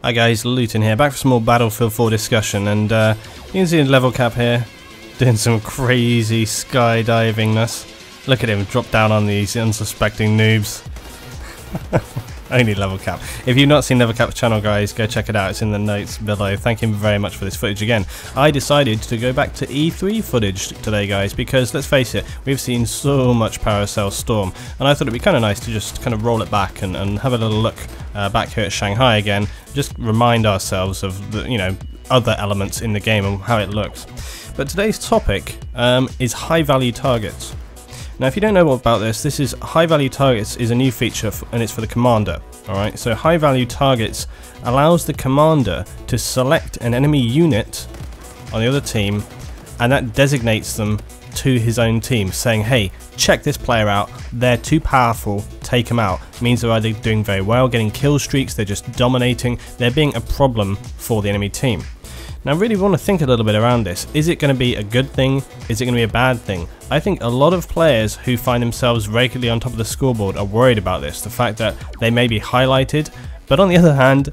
Hi guys, Luton here, back for some more Battlefield 4 discussion, and you can see level cap here, doing some crazy skydivingness. Look at him drop down on these unsuspecting noobs. Only level cap. If you've not seen level cap's channel, guys, go check it out, it's in the notes below. Thank him very much for this footage again. I decided to go back to E3 footage today, guys, because let's face it, we've seen so much Paracel Storm, and I thought it'd be kind of nice to just kind of roll it back and have a little look back here at Shanghai again, just remind ourselves of the, you know, other elements in the game and how it looks. But today's topic is high value targets. Now, if you don't know about this, is high value targets is a new feature and it's for the commander. Alright, so high value targets allows the commander to select an enemy unit on the other team, and that designates them to his own team, saying, hey, check this player out, they're too powerful, take them out. It means they're either doing very well, getting kill streaks, they're just dominating, they're being a problem for the enemy team. Now, I really want to think a little bit around this. Is it going to be a good thing? Is it going to be a bad thing? I think a lot of players who find themselves regularly on top of the scoreboard are worried about this, the fact that they may be highlighted, but on the other hand,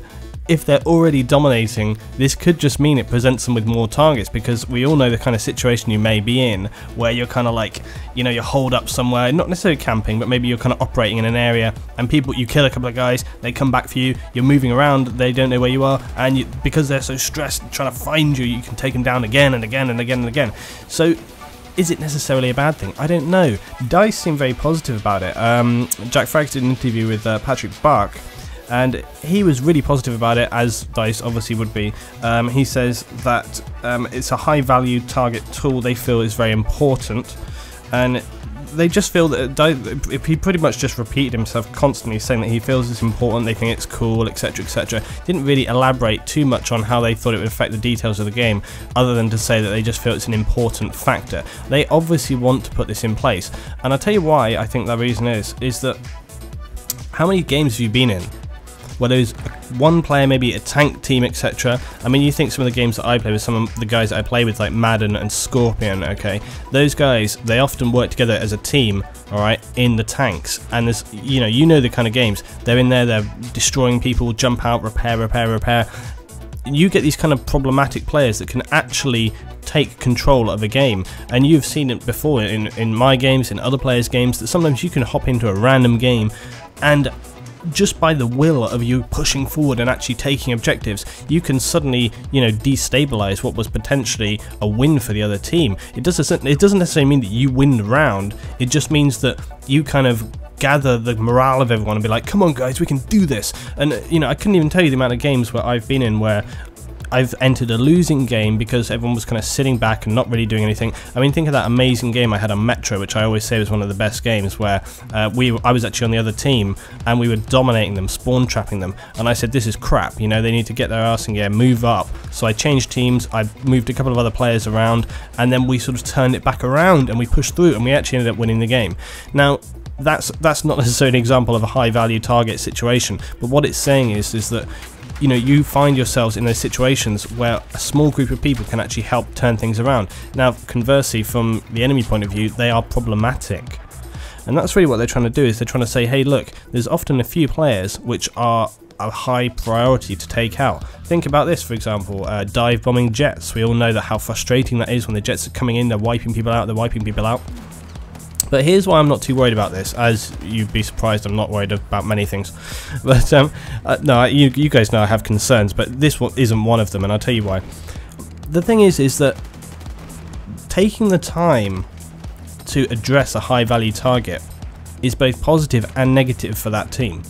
if they're already dominating, this could just mean it presents them with more targets, because we all know the kind of situation you may be in where you're kind of like, you know, you're holed up somewhere, not necessarily camping, but maybe you're kind of operating in an area and you kill a couple of guys, they come back for you, you're moving around, they don't know where you are, and because they're so stressed trying to find you, you can take them down again and again and again and again. So is it necessarily a bad thing? I don't know. DICE seem very positive about it. Jack Frags did an interview with Patrick Bark, and he was really positive about it, as DICE obviously would be. He says that it's a high value target tool they feel is very important, and they just feel that he pretty much just repeated himself constantly, saying that he feels it's important, they think it's cool, etc, etc. Didn't really elaborate too much on how they thought it would affect the details of the game, other than to say that they just feel it's an important factor. They obviously want to put this in place, and I'll tell you why I think that reason is that how many games have you been in where there's one player, maybe a tank team, etc. I mean, you think some of the games that I play with, some of the guys that I play with, like Madden and Scorpion, okay, those guys, they often work together as a team, alright, in the tanks, and there's, you know the kind of games, they're in there, they're destroying people, jump out, repair, you get these kind of problematic players that can actually take control of a game, and you've seen it before in my games, in other players' games, that sometimes you can hop into a random game and just by the will of you pushing forward and actually taking objectives, you can suddenly, destabilize what was potentially a win for the other team. It doesn't necessarily mean that you win the round, it just means that you kind of gather the morale of everyone and be like, come on guys, we can do this. And I couldn't even tell you the amount of games where I've been in where I've entered a losing game because everyone was kind of sitting back and not really doing anything. I mean, think of that amazing game I had on Metro, which I always say was one of the best games, where I was actually on the other team and we were dominating them, spawn trapping them, and I said, this is crap, they need to get their arse in gear, move up. So I changed teams, I moved a couple of other players around, and then we sort of turned it back around and we pushed through and we actually ended up winning the game. Now, that's not necessarily an example of a high value target situation, but what it's saying is that you find yourselves in those situations where a small group of people can actually help turn things around. Now, conversely, from the enemy point of view, they are problematic. And that's really what they're trying to do, is they're trying to say, hey, look, there's often a few players which are a high priority to take out. Think about this, for example, dive bombing jets. We all know that how frustrating that is when the jets are coming in, they're wiping people out, But here's why I'm not too worried about this. As you'd be surprised, I'm not worried about many things. But no, you guys know I have concerns, but this one isn't one of them, and I'll tell you why. The thing is that taking the time to address a high value target is both positive and negative for that team,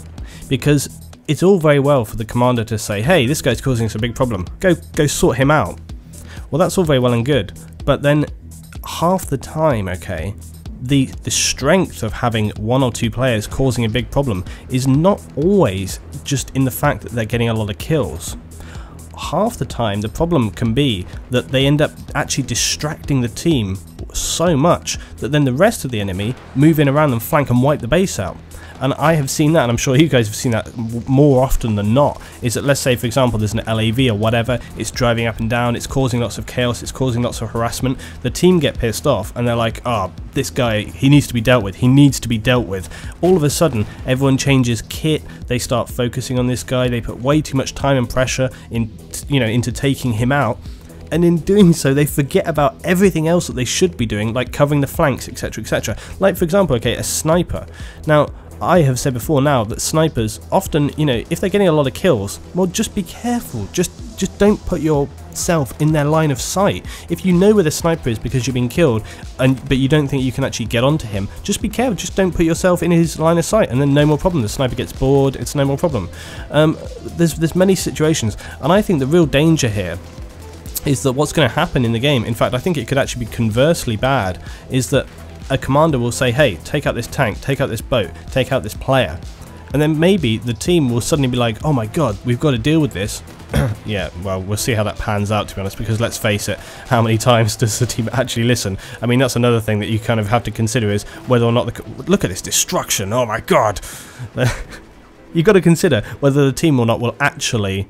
because it's all very well for the commander to say, hey, this guy's causing us a big problem, go sort him out. Well, that's all very well and good, but then half the time, okay, the strength of having one or two players causing a big problem is not always just in the fact that they're getting a lot of kills. Half the time the problem can be that they end up actually distracting the team so much that then the rest of the enemy move in around and flank and wipe the base out. And I have seen that, and I'm sure you guys have seen that more often than not, is that, let's say for example there's an LAV or whatever, it's driving up and down, it's causing lots of chaos, it's causing lots of harassment, the team get pissed off and they're like, oh, this guy, he needs to be dealt with, he needs to be dealt with. All of a sudden everyone changes kit, they start focusing on this guy, they put way too much time and pressure in, into taking him out. And in doing so, they forget about everything else that they should be doing, like covering the flanks, etc, etc. Like for example, okay, a sniper. Now, I have said before now that snipers often, if they're getting a lot of kills, well, just be careful. Just don't put yourself in their line of sight. If you know where the sniper is because you've been killed, but you don't think you can actually get onto him, just be careful. Just don't put yourself in his line of sight, and then no more problem. The sniper gets bored. It's no more problem. There's many situations, and I think the real danger here is that what's going to happen in the game, in fact I think it could actually be conversely bad, is that a commander will say, hey, take out this tank, take out this boat, take out this player, and then maybe the team will suddenly be like, oh my god, we've got to deal with this. Yeah, well, we'll see how that pans out, to be honest, because let's face it, how many times does the team actually listen? I mean, that's another thing that you kind of have to consider, is whether or not look at this destruction, oh my god. You've got to consider whether the team or not will actually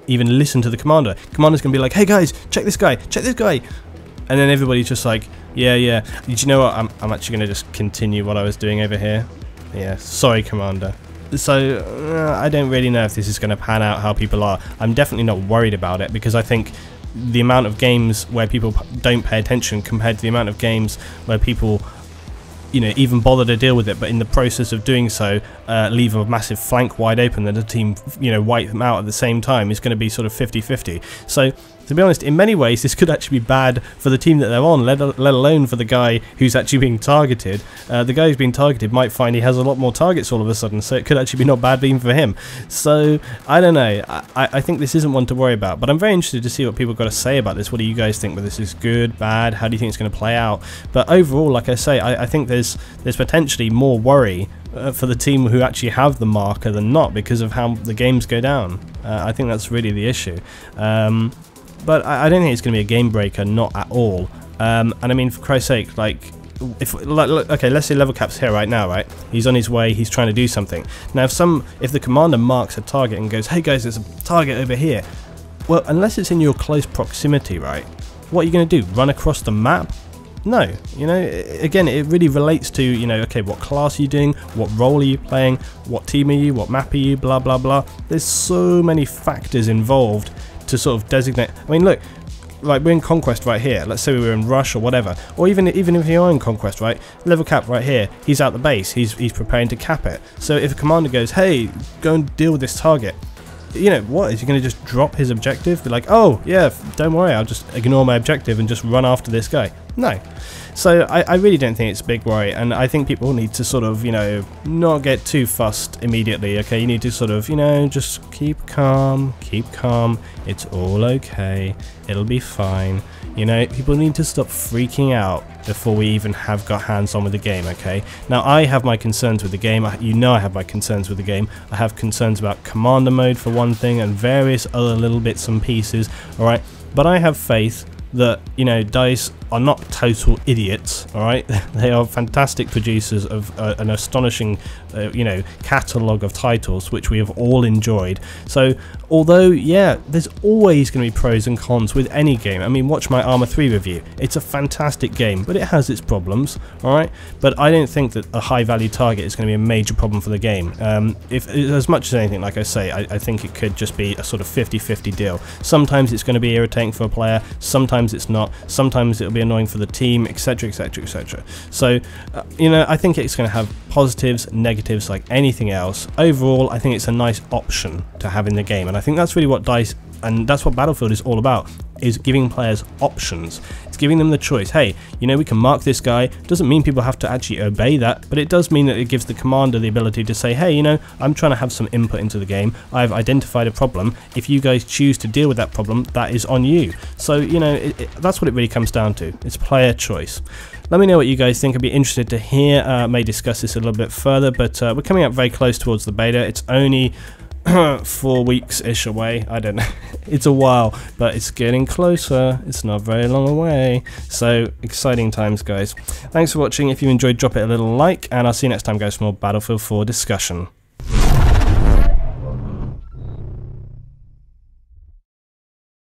even listen to the commander. Commander's going to be like, hey guys, check this guy, and then everybody's just like, yeah. Did you know what? I'm actually going to just continue what I was doing over here. Yeah, sorry, commander. So I don't really know if this is going to pan out how people are. I'm definitely not worried about it, because I think the amount of games where people don't pay attention compared to the amount of games where people even bother to deal with it, but in the process of doing so leave a massive flank wide open that the team wipe them out at the same time, is going to be sort of 50-50. So to be honest, in many ways this could actually be bad for the team that they're on, let alone for the guy who's actually being targeted. The guy who's being targeted might find he has a lot more targets all of a sudden, so it could actually be not bad even for him. So I don't know, I think this isn't one to worry about, but I'm very interested to see what people got to say about this. What do you guys think? Whether this is good, bad, how do you think it's going to play out? But overall, like I say, I think there's potentially more worry for the team who actually have the marker than not, because of how the games go down. I think that's really the issue. But I don't think it's going to be a game breaker, not at all. And I mean, for Christ's sake, like, okay, let's say Level Cap's here right now, right? He's on his way, he's trying to do something. Now, if the commander marks a target and goes, hey guys, there's a target over here. Well, unless it's in your close proximity, right? What are you going to do? Run across the map? No, again, it really relates to, okay, what class are you doing, what role are you playing, what team are you, what map are you, blah, blah, blah. There's so many factors involved to sort of designate. I mean, look, like we're in Conquest right here. Let's say we were in Rush or whatever, or even if you are in Conquest, right? Level Cap right here, he's out the base, he's preparing to cap it. So if a commander goes, hey, go and deal with this target, what, is he going to just drop his objective? Be like, oh yeah, don't worry, I'll just ignore my objective and just run after this guy? No. So I really don't think it's a big worry, and I think people need to sort of, not get too fussed immediately, okay? You need to sort of, just keep calm, it's all okay, it'll be fine. People need to stop freaking out before we even have got hands on with the game, okay? Now, I have my concerns with the game. I have my concerns with the game. I have concerns about commander mode for one thing, and various other little bits and pieces, alright? But I have faith that, DICE are not total idiots, alright? They are fantastic producers of an astonishing, catalogue of titles, which we have all enjoyed. So, although, yeah, there's always going to be pros and cons with any game. I mean, watch my Arma 3 review. It's a fantastic game, but it has its problems, alright? But I don't think that a high-value target is going to be a major problem for the game. As much as anything, like I say, I think it could just be a sort of 50-50 deal. Sometimes it's going to be irritating for a player, sometimes it's not, sometimes it'll be annoying for the team, etc, etc, etc. So I think it's going to have positives, negatives, like anything else. Overall, I think it's a nice option to have in the game, and I think that's really what DICE, and that's what Battlefield is all about, is giving players options. It's giving them the choice. Hey, we can mark this guy. Doesn't mean people have to actually obey that, but it does mean that it gives the commander the ability to say, hey, I'm trying to have some input into the game. I've identified a problem. If you guys choose to deal with that problem, that is on you. So, that's what it really comes down to. It's player choice. Let me know what you guys think. I'd be interested to hear. May discuss this a little bit further, but we're coming up very close towards the beta. It's only 4 weeks-ish away. I don't know. It's a while, but it's getting closer. It's not very long away. So, exciting times, guys. Thanks for watching. If you enjoyed, drop it a little like, and I'll see you next time, guys, for more Battlefield 4 discussion.